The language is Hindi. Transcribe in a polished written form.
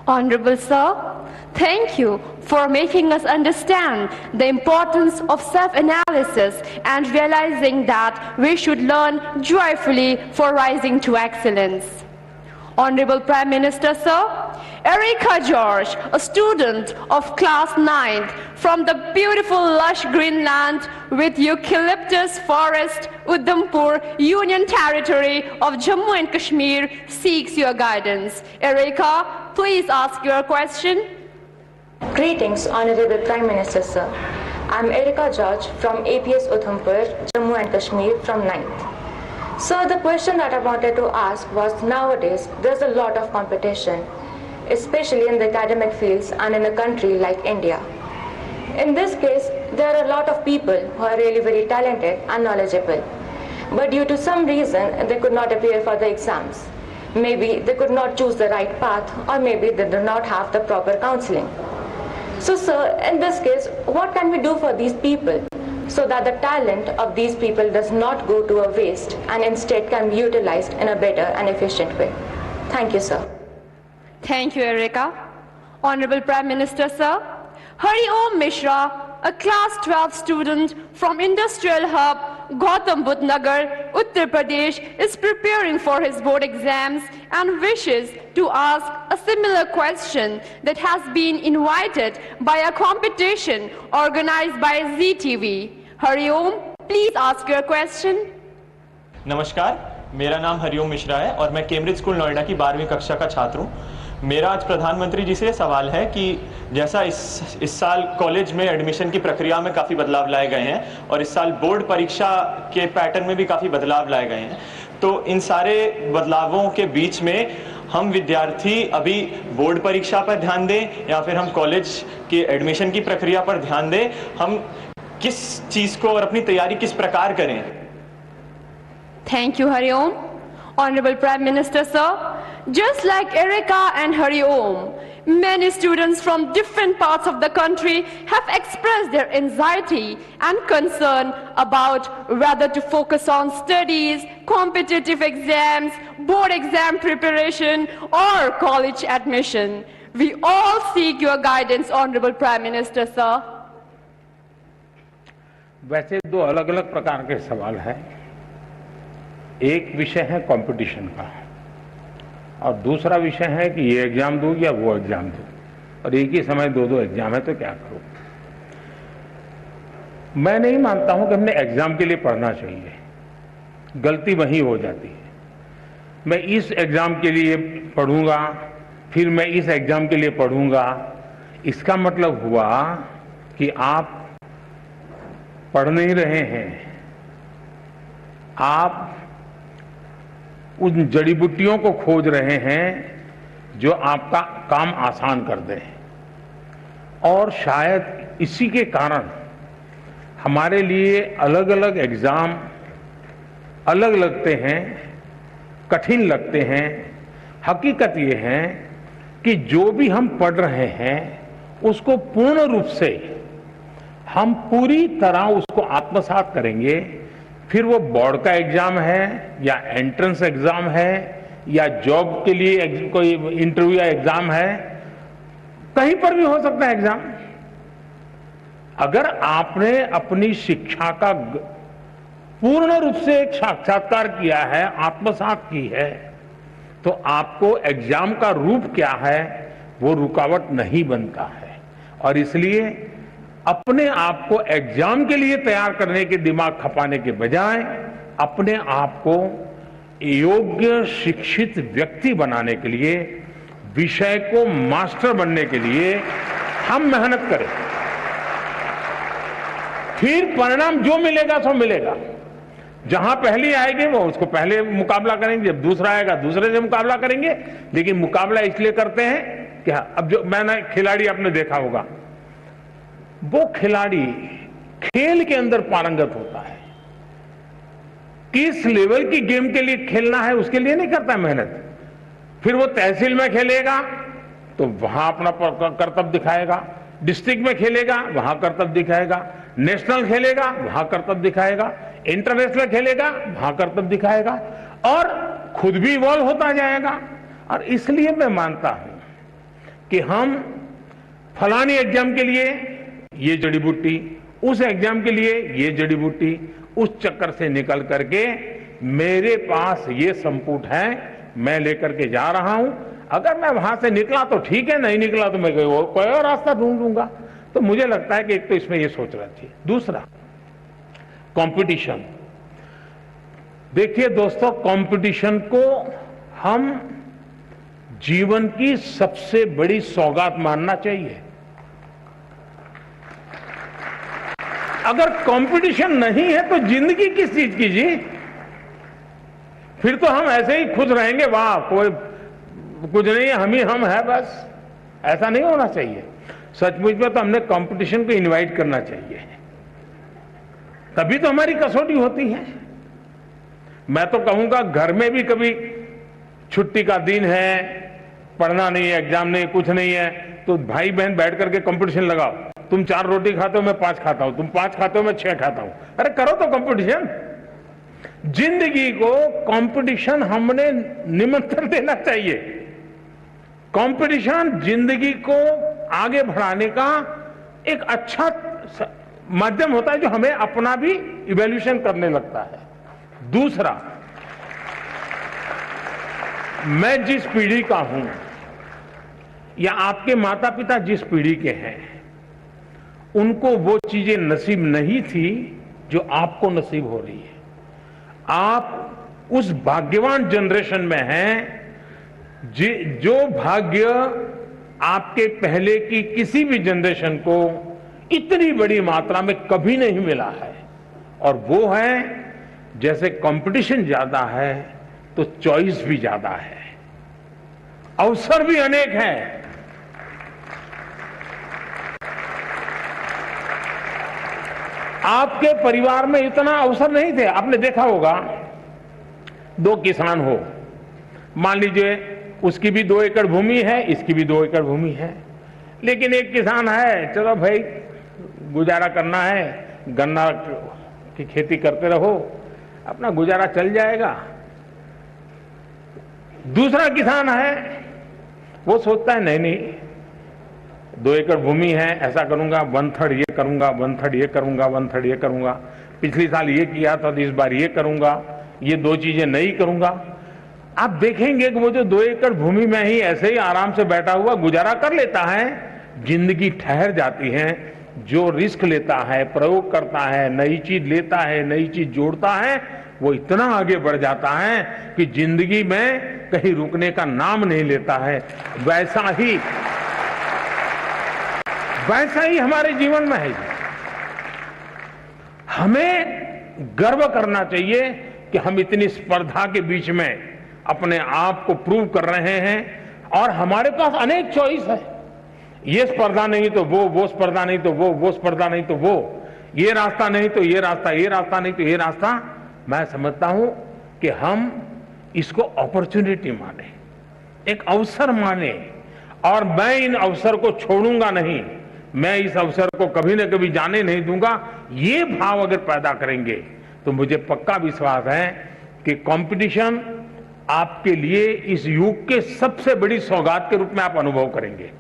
Honorable Sir, thank you for making us understand the importance of self-analysis and realizing that we should learn joyfully for rising to excellence. Honorable Prime Minister Sir, Erica George, a student of class 9th from the beautiful lush green land with eucalyptus forest, Udhampur, Union Territory of Jammu and Kashmir, seeks your guidance. Erica, please ask your question. Greetings, Honorable Prime Minister Sir. I am Erica George from APS Udhampur, Jammu and Kashmir from 9th. Sir, the question that I wanted to ask was, nowadays there's a lot of competition, especially in the academic fields and in a country like India. In this case, there are a lot of people who are really very talented and knowledgeable, but due to some reason they could not appear for the exams. Maybe they could not choose the right path, or maybe they do not have the proper counseling. So sir, in this case, what can we do for these people so that the talent of these people does not go to a waste and instead can be utilized in a better and efficient way? Thank you, sir. Thank you, Erica. Honorable Prime Minister Sir, Hari Om Mishra, a class 12 student from Industrial Hub, Gautam Budh Nagar, Uttar Pradesh, is preparing for his board exams and wishes to ask a similar question that has been invited by a competition organized by ZTV. Hari Om, please ask your question. नमस्कार, मेरा नाम हरिओम मिश्रा है और मैं कैम्ब्रिज स्कूल नोएडा की 12वीं कक्षा का छात्र हूँ। मेरा आज प्रधानमंत्री जी से सवाल है कि जैसा इस साल कॉलेज में एडमिशन की प्रक्रिया में काफ़ी बदलाव लाए गए हैं और इस साल बोर्ड परीक्षा के पैटर्न में भी काफ़ी बदलाव लाए गए हैं, तो इन सारे बदलावों के बीच में हम विद्यार्थी अभी बोर्ड परीक्षा पर ध्यान दें या फिर हम कॉलेज की एडमिशन की प्रक्रिया पर ध्यान दें, हम किस चीज़ को और अपनी तैयारी किस प्रकार करें? Thank you, Hari Om. Honorable Prime Minister Sir, just like Erica and Hari Om, many students from different parts of the country have expressed their anxiety and concern about whether to focus on studies, competitive exams, board exam preparation, or college admission. We all seek your guidance, Honorable Prime Minister Sir. वैसे दो अलग अलग प्रकार के सवाल हैं। एक विषय है कंपटीशन का और दूसरा विषय है कि ये एग्जाम दूं या वो एग्जाम दूं, और एक ही समय दो एग्जाम है तो क्या करूं। मैं नहीं मानता हूं कि हमने एग्जाम के लिए पढ़ना चाहिए, गलती वहीं हो जाती है। मैं इस एग्जाम के लिए पढ़ूंगा, फिर मैं इस एग्जाम के लिए पढ़ूंगा, इसका मतलब हुआ कि आप पढ़ नहीं रहे हैं, आप उन जड़ी बूटियों को खोज रहे हैं जो आपका काम आसान कर दें। और शायद इसी के कारण हमारे लिए अलग अलग एग्जाम अलग लगते हैं, कठिन लगते हैं। हकीकत ये है कि जो भी हम पढ़ रहे हैं उसको पूर्ण रूप से हम पूरी तरह उसको आत्मसात करेंगे, फिर वो बोर्ड का एग्जाम है या एंट्रेंस एग्जाम है या जॉब के लिए कोई इंटरव्यू या एग्जाम है, कहीं पर भी हो सकता है एग्जाम। अगर आपने अपनी शिक्षा का पूर्ण रूप से एक साक्षात्कार किया है, आत्मसात की है, तो आपको एग्जाम का रूप क्या है वो रुकावट नहीं बनता है। और इसलिए अपने आप को एग्जाम के लिए तैयार करने के दिमाग खपाने के बजाय अपने आप को योग्य शिक्षित व्यक्ति बनाने के लिए, विषय को मास्टर बनने के लिए हम मेहनत करें। फिर परिणाम जो मिलेगा सो मिलेगा। जहां पहली आएगी वो उसको पहले मुकाबला करेंगे, जब दूसरा आएगा दूसरे से मुकाबला करेंगे। लेकिन मुकाबला इसलिए करते हैं कि अब जो मैंने खिलाड़ी आपने देखा होगा, वो खिलाड़ी खेल के अंदर पारंगत होता है, किस लेवल की गेम के लिए खेलना है उसके लिए नहीं करता मेहनत। फिर वो तहसील में खेलेगा तो वहां अपना कर्तव्य दिखाएगा, डिस्ट्रिक्ट में खेलेगा वहां कर्तव्य दिखाएगा, नेशनल खेलेगा वहां कर्तव्य दिखाएगा, इंटरनेशनल खेलेगा वहां कर्तव्य दिखाएगा, और खुद भी इवॉल्व होता जाएगा। और इसलिए मैं मानता हूं कि हम फलानी एग्जाम के लिए ये जड़ी बूटी, उस एग्जाम के लिए ये जड़ी बूटी, उस चक्कर से निकल करके मेरे पास ये संपुट है, मैं लेकर के जा रहा हूं, अगर मैं वहां से निकला तो ठीक है, नहीं निकला तो मैं कोई और रास्ता ढूंढ लूंगा। तो मुझे लगता है कि एक तो इसमें ये सोचना चाहिए। दूसरा, कंपटीशन। देखिए दोस्तों, कंपटीशन को हम जीवन की सबसे बड़ी सौगात मानना चाहिए। अगर कंपटीशन नहीं है तो जिंदगी किस चीज की जी? फिर तो हम ऐसे ही खुश रहेंगे, वाह कोई कुछ नहीं है, हम है बस। ऐसा नहीं होना चाहिए। सचमुच में तो हमने कंपटीशन को इनवाइट करना चाहिए, तभी तो हमारी कसौटी होती है। मैं तो कहूंगा घर में भी कभी छुट्टी का दिन है, पढ़ना नहीं है, एग्जाम नहीं, कुछ नहीं है, तो भाई बहन बैठ करके कंपटीशन लगाओ। तुम 4 रोटी खाते हो, मैं 5 खाता हूं, तुम 5 खाते हो, मैं 6 खाता हूं। अरे करो तो कंपटीशन। जिंदगी को कंपटीशन हमने निमंत्रण देना चाहिए। कंपटीशन जिंदगी को आगे बढ़ाने का एक अच्छा माध्यम होता है, जो हमें अपना भी इवैल्यूएशन करने लगता है। दूसरा, मैं जिस पीढ़ी का हूं या आपके माता पिता जिस पीढ़ी के हैं, उनको वो चीजें नसीब नहीं थी जो आपको नसीब हो रही है। आप उस भाग्यवान जनरेशन में हैं जो भाग्य आपके पहले की किसी भी जनरेशन को इतनी बड़ी मात्रा में कभी नहीं मिला है। और वो है, जैसे कंपटीशन ज्यादा है तो चॉइस भी ज्यादा है, अवसर भी अनेक हैं। आपके परिवार में इतना अवसर नहीं थे। आपने देखा होगा, 2 किसान हो, मान लीजिए उसकी भी 2 एकड़ भूमि है, इसकी भी 2 एकड़ भूमि है, लेकिन एक किसान है, चलो भाई गुजारा करना है, गन्ना की खेती करते रहो, अपना गुजारा चल जाएगा। दूसरा किसान है, वो सोचता है नहीं 2 एकड़ भूमि है, ऐसा करूंगा, 1/3 ये करूंगा, 1/3 ये करूंगा, 1/3 ये करूंगा, पिछली साल ये किया था तो इस बार ये करूंगा, ये 2 चीजें नहीं करूंगा। आप देखेंगे कि वो जो 2 एकड़ भूमि में ही ऐसे ही आराम से बैठा हुआ गुजारा कर लेता है। जिंदगी ठहर जाती है। जो रिस्क लेता है, प्रयोग करता है, नई चीज लेता है, नई चीज जोड़ता है, वो इतना आगे बढ़ जाता है कि जिंदगी में कहीं रुकने का नाम नहीं लेता है। वैसा ही हमारे जीवन में है। हमें गर्व करना चाहिए कि हम इतनी स्पर्धा के बीच में अपने आप को प्रूव कर रहे हैं, और हमारे पास अनेक चॉइस है। ये स्पर्धा नहीं तो वो स्पर्धा नहीं तो वो स्पर्धा नहीं तो वो, ये रास्ता नहीं तो ये रास्ता, ये रास्ता नहीं तो ये रास्ता। मैं समझता हूं कि हम इसको अपॉर्चुनिटी माने, एक अवसर माने, और मैं इन अवसर को छोड़ूंगा नहीं, मैं इस अवसर को कभी न कभी जाने नहीं दूंगा। ये भाव अगर पैदा करेंगे तो मुझे पक्का विश्वास है कि कंपटीशन आपके लिए इस युग के सबसे बड़ी सौगात के रूप में आप अनुभव करेंगे।